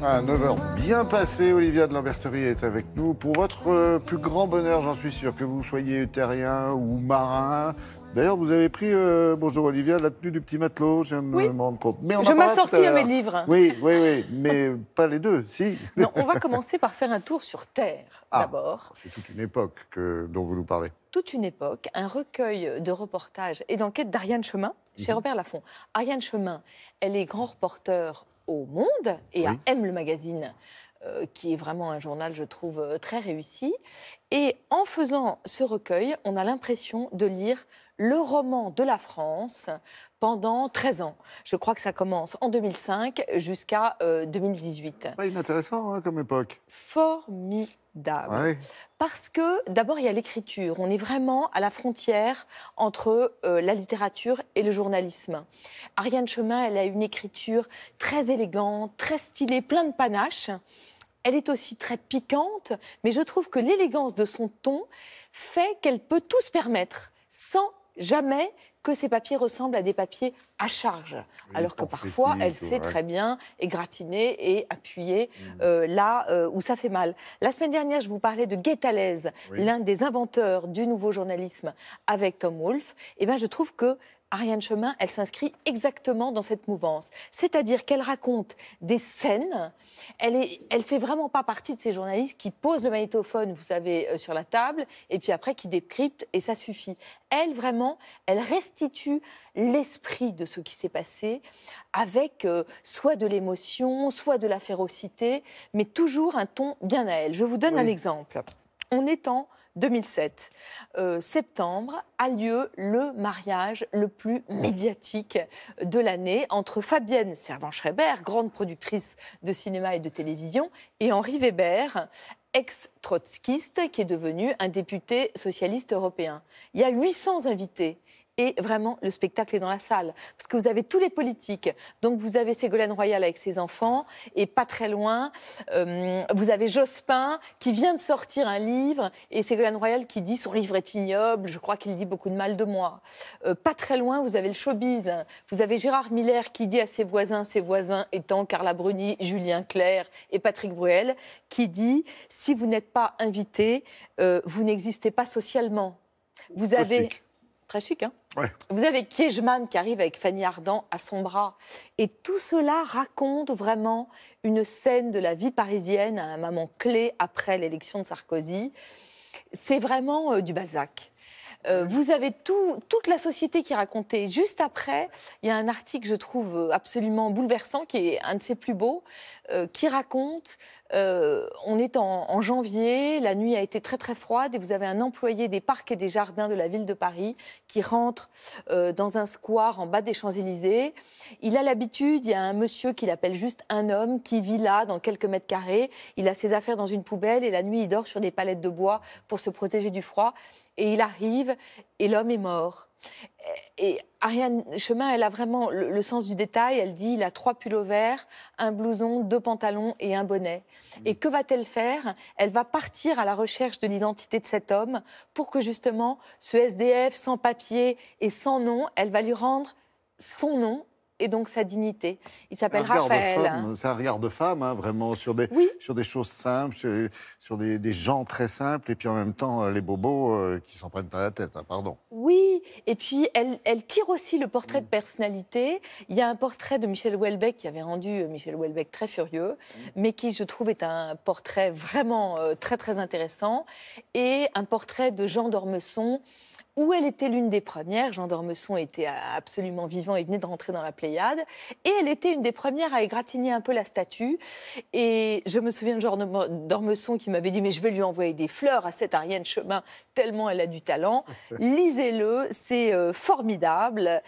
À 9 heures bien passées, Olivia de Lamberterie est avec nous. Pour votre plus grand bonheur, j'en suis sûr, que vous soyez terrien ou marin. D'ailleurs, vous avez pris, bonjour Olivia, la tenue du petit matelot, je viens de me rendre compte. Mais on je en parlera tout à m'assortis à l'heure. mes livres. Oui, mais pas les deux, si. Non, on va commencer par faire un tour sur Terre, d'abord. C'est toute une époque dont vous nous parlez. Toute une époque, un recueil de reportages et d'enquêtes d'Ariane Chemin, chez Robert Laffont. Ariane Chemin, elle est grand reporter au Monde et à M, le magazine, qui est vraiment un journal, je trouve, très réussi. Et en faisant ce recueil, on a l'impression de lire le roman de la France pendant 13 ans. Je crois que ça commence en 2005 jusqu'à 2018. Pas inintéressant hein, comme époque. Formidable. Ouais. Parce que, d'abord, il y a l'écriture. On est vraiment à la frontière entre la littérature et le journalisme. Ariane Chemin, elle a une écriture très élégante, très stylée, plein de panache. Elle est aussi très piquante, mais je trouve que l'élégance de son ton fait qu'elle peut tout se permettre, sans jamais que ses papiers ressemblent à des papiers à charge. Alors que parfois, elle sait très bien égratigner et appuyer là où ça fait mal. La semaine dernière, je vous parlais de Guy Tallez, l'un des inventeurs du nouveau journalisme avec Tom Wolfe. Eh bien, je trouve que Ariane Chemin, elle s'inscrit exactement dans cette mouvance. C'est-à-dire qu'elle raconte des scènes. Elle fait vraiment pas partie de ces journalistes qui posent le magnétophone, vous savez, sur la table, et puis après qui décryptent, et ça suffit. Elle, vraiment, elle restitue l'esprit de ce qui s'est passé avec soit de l'émotion, soit de la férocité, mais toujours un ton bien à elle. Je vous donne un exemple. On est en 2007. Septembre a lieu le mariage le plus médiatique de l'année entre Fabienne Servan-Schreiber, grande productrice de cinéma et de télévision, et Henri Weber, ex-trotskiste, qui est devenu un député socialiste européen. Il y a 800 invités. Et vraiment, le spectacle est dans la salle. Parce que vous avez tous les politiques. Donc, vous avez Ségolène Royal avec ses enfants. Et pas très loin, vous avez Jospin qui vient de sortir un livre. Et Ségolène Royal qui dit « Son livre est ignoble, je crois qu'il dit beaucoup de mal de moi ». Pas très loin, vous avez le showbiz. Vous avez Gérard Miller qui dit à ses voisins étant Carla Bruni, Julien Clerc et Patrick Bruel, qui dit « Si vous n'êtes pas invité, vous n'existez pas socialement ». Vous avez... Très chic, hein? Ouais. Vous avez Kiejman qui arrive avec Fanny Ardant à son bras. Et tout cela raconte vraiment une scène de la vie parisienne à un moment clé après l'élection de Sarkozy. C'est vraiment du Balzac. Vous avez toute la société qui est racontée. Juste après, il y a un article, je trouve, absolument bouleversant, qui est un de ses plus beaux, qui raconte... on est en janvier, la nuit a été très très froide et vous avez un employé des parcs et des jardins de la ville de Paris qui rentre dans un square en bas des Champs-Élysées. Il a l'habitude, il y a un monsieur qui l'appelle juste un homme qui vit là dans quelques mètres carrés. Il a ses affaires dans une poubelle et la nuit il dort sur des palettes de bois pour se protéger du froid. Et il arrive et l'homme est mort. Et Ariane Chemin, elle a vraiment le sens du détail. Elle dit, il a 3 pullovers, un blouson, 2 pantalons et un bonnet. Et que va-t-elle faire? Elle va partir à la recherche de l'identité de cet homme pour que justement, ce SDF sans papier et sans nom, elle va lui rendre son nom et donc sa dignité. Il s'appelle Raphaël. C'est un regard de femme, hein, vraiment, sur des choses simples, sur des gens très simples, et puis en même temps, les bobos qui s'en prennent pas la tête, hein, pardon. Oui, et puis elle tire aussi le portrait de personnalité. Il y a un portrait de Michel Houellebecq qui avait rendu Michel Houellebecq très furieux, mais qui, je trouve, est un portrait vraiment très, très intéressant. Et un portrait de Jean d'Ormesson, où elle était l'une des premières. Jean d'Ormesson était absolument vivant et venait de rentrer dans la Pléiade. Et elle était une des premières à égratigner un peu la statue. Et je me souviens de Jean d'Ormesson qui m'avait dit « Mais je vais lui envoyer des fleurs à cette Ariane Chemin, tellement elle a du talent. » Lisez-le, c'est formidable.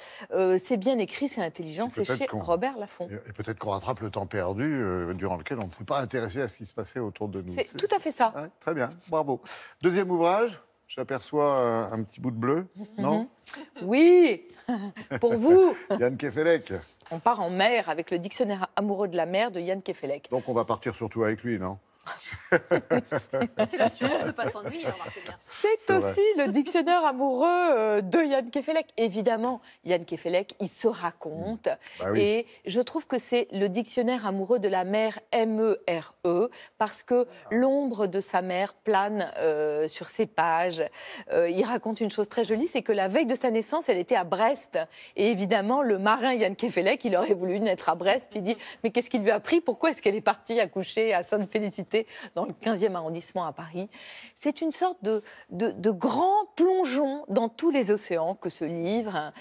C'est bien écrit, c'est intelligent. C'est chez Robert Laffont. Et peut-être qu'on rattrape le temps perdu durant lequel on ne s'est pas intéressé à ce qui se passait autour de nous. C'est tout à fait ça. Ouais, très bien, bravo. Deuxième ouvrage. J'aperçois un petit bout de bleu, non? Oui, pour vous. Yann Kefelec. On part en mer avec le dictionnaire amoureux de la mer de Yann Kefelec. Donc on va partir surtout avec lui, non? C'est l'assurance de ne pas s'ennuyer, remarquez bien. C'est aussi le dictionnaire amoureux de Yann Kefelec. Évidemment, Yann Kefelec, il se raconte. Bah oui. Et je trouve que c'est le dictionnaire amoureux de la mère M-E-R-E, parce que l'ombre de sa mère plane sur ses pages. Il raconte une chose très jolie, c'est que la veille de sa naissance, elle était à Brest. Et évidemment, le marin Yann Kefelec, il aurait voulu naître à Brest. Il dit, mais qu'est-ce qu'il lui a pris? Pourquoi est-ce qu'elle est partie accoucher à Sainte-Félicité, dans le 15e arrondissement à Paris? C'est une sorte de grand plongeon dans tous les océans que ce livre.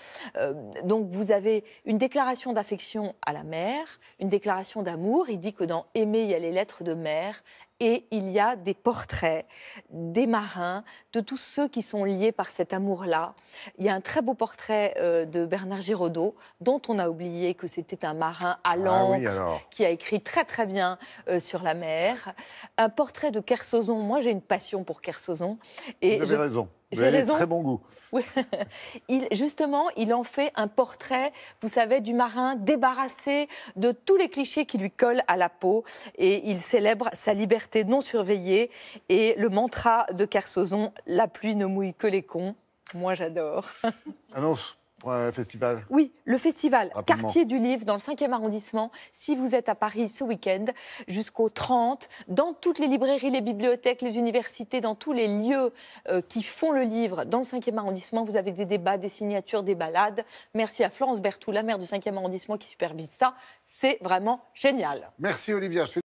Donc vous avez une déclaration d'affection à la mer, une déclaration d'amour. Il dit que dans Aimer, il y a les lettres de mer. Et il y a des portraits des marins, de tous ceux qui sont liés par cet amour-là. Il y a un très beau portrait de Bernard Giraudot, dont on a oublié que c'était un marin à l'encre, qui a écrit très très bien sur la mer. Un portrait de Kersozon. Moi, j'ai une passion pour Kersozon. Et vous avez raison. Vous J'ai avez raison. très bon goût. Oui. Justement, il en fait un portrait, vous savez, du marin débarrassé de tous les clichés qui lui collent à la peau. Et il célèbre sa liberté non surveillée. Et le mantra de Kersozon, la pluie ne mouille que les cons. Moi, j'adore. Annonce pour un festival. Oui, le festival Rapidement. Quartier du Livre dans le 5e arrondissement. Si vous êtes à Paris ce week-end, jusqu'au 30, dans toutes les librairies, les bibliothèques, les universités, dans tous les lieux qui font le livre dans le 5e arrondissement, vous avez des débats, des signatures, des balades. Merci à Florence Berthoud, la maire du 5e arrondissement, qui supervise ça. C'est vraiment génial. Merci Olivia.